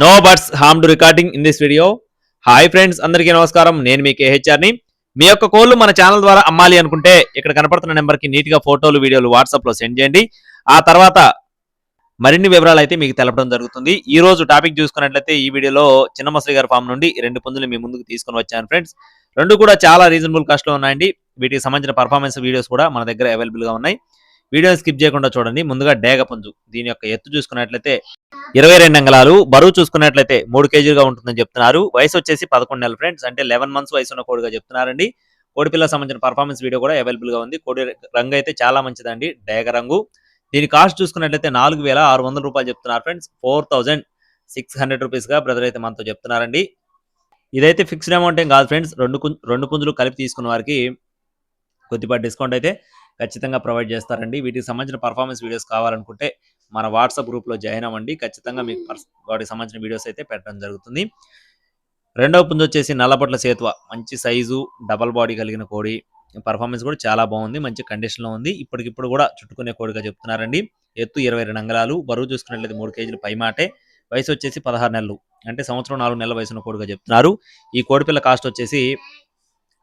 No buts harm to recording in this video. Hi friends, అందరికీ నమస్కారం. నేను మీ కేహెచ్ఆర్ని. మీ యొక్క కోళ్ళు మన ఛానల్ ద్వారా అమ్మాలి అనుకుంటే ఇక్కడ కనపడుతున్న నెంబర్కి నీట్గా ఫోటోలు వీడియోలు వాట్సాప్లో సెండ్ చేయండి. ఆ తర్వాత మరిన్ని వివరాలు అయితే మీకు తెలపడం జరుగుతుంది. ఈ రోజు టాపిక్ చూసుకున్నట్లయితే ఈ వీడియోలో చిన్న మసలి గారి ఫామ్ నుండి 2 పుంజులు మీ ముందుకు తీసుకొని వచ్చాను ఫ్రెండ్స్. 2 కూడా చాలా రీజనబుల్ కాస్ట్లో ఉన్నాయండి. వీటికి సంబంధించిన పర్ఫార్మెన్స్ వీడియోస్ కూడా మన దగ్గర అవైలబుల్గా ఉన్నాయి. వీడియోని స్కిప్ చేయకుండా చూడండి. ముందుగా డేగ పుంజు, దీని యొక్క ఎత్తు చూసుకున్నట్లయితే 22 అంగళాలు, బరువు చూసుకున్నట్లయితే 3 కేజీలుగా ఉంటుందని చెప్తున్నారు. వయసు వచ్చేసి 11 నెలలు ఫ్రెండ్స్, అంటే 11 మంత్స్ వయసు ఉన్న కోడిగా చెప్తున్నారండి. కోడి పిల్లలకు సంబంధించిన పర్ఫార్మెన్స్ వీడియో కూడా అవైలబుల్ గా ఉంది. కోడి రంగు అయితే చాలా మంచిదండి, డేగ రంగు. దీని కాస్ట్ చూసుకున్నట్లయితే 4,600 రూపాయలు చెప్తున్నారు ఫ్రెండ్స్. 4,600 రూపీస్ గా బ్రదర్ అయితే మనతో చెప్తున్నారండి. ఇదైతే ఫిక్స్డ్ అమౌంట్ ఏం కాదు ఫ్రెండ్స్. రెండు పుంజులు కలిపి తీసుకున్న వారికి కొద్దిపాటి డిస్కౌంట్ అయితే ఖచ్చితంగా ప్రొవైడ్ చేస్తారండి. వీటికి సంబంధించిన పర్ఫార్మెన్స్ వీడియోస్ కావాలనుకుంటే మన వాట్సాప్ గ్రూప్లో జాయిన్ అవ్వండి. ఖచ్చితంగా మీకు వాటికి సంబంధించిన వీడియోస్ అయితే పెట్టడం జరుగుతుంది. రెండవ పుంజు వచ్చేసి నల్లబొట్ల సేతువ, మంచి సైజు డబల్ బాడీ కలిగిన కోడి. పర్ఫార్మెన్స్ కూడా చాలా బాగుంది, మంచి కండిషన్లో ఉంది. ఇప్పటికిప్పుడు కూడా చుట్టుకునే కోడిగా చెప్తున్నారండి. ఎత్తు 22 అంగళాలు, బరువు చూసుకున్నట్లయితే 3 కేజీలు పైమాటే. వయసు వచ్చేసి 16 నెలలు, అంటే సంవత్సరం 4 నెలల వయసున్న కోడిగా చెప్తున్నారు. ఈ కోడి పిల్ల కాస్ట్ వచ్చేసి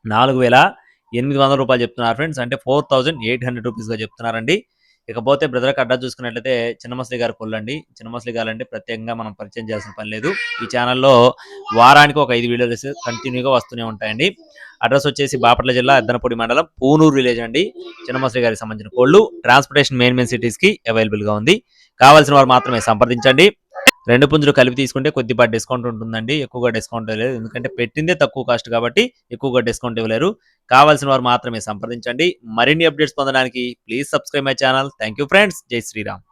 4,800 రూపాయలు చెప్తున్నారు ఫ్రెండ్స్, అంటే 4,800 రూపీస్గా చెప్తున్నారండి. ఇకపోతే బ్రదర్కి అడ్రస్ చూసుకున్నట్లయితే చిన్నమసలి గారి కొల్లండి. చిన్నమసలి గారు అంటే ప్రత్యేకంగా మనం పరిచయం చేయాల్సిన పని లేదు. ఈ ఛానల్లో వారానికి ఒక 5 వీడియోస్ కంటిన్యూగా వస్తూనే ఉంటాయండి. అడ్రస్ వచ్చేసి బాపట్ల జిల్లా ఎద్దనపూడి మండలం పూనూరు విలేజ్ అండి. చిన్నమసలి గారికి సంబంధించిన కోళ్ళు ట్రాన్స్పోర్టేషన్ మెయిన్ సిటీస్కి అవైలబుల్గా ఉంది. కావాల్సిన వారు మాత్రమే సంప్రదించండి. 2 పుంజులు కలిపి తీసుకుంటే కొద్దిపాటి డిస్కౌంట్ ఉంటుందండి, ఎక్కువగా డిస్కౌంట్ లేదు. ఎందుకంటే పెట్టిందే తక్కువ కాస్ట్ కాబట్టి ఎక్కువగా డిస్కౌంట్ ఇవ్వలేరు. కావాల్సిన వారు మాత్రమే సంప్రదించండి. మరిన్ని అప్డేట్స్ పొందడానికి please subscribe my channel. Thank you friends. జై శ్రీరామ్.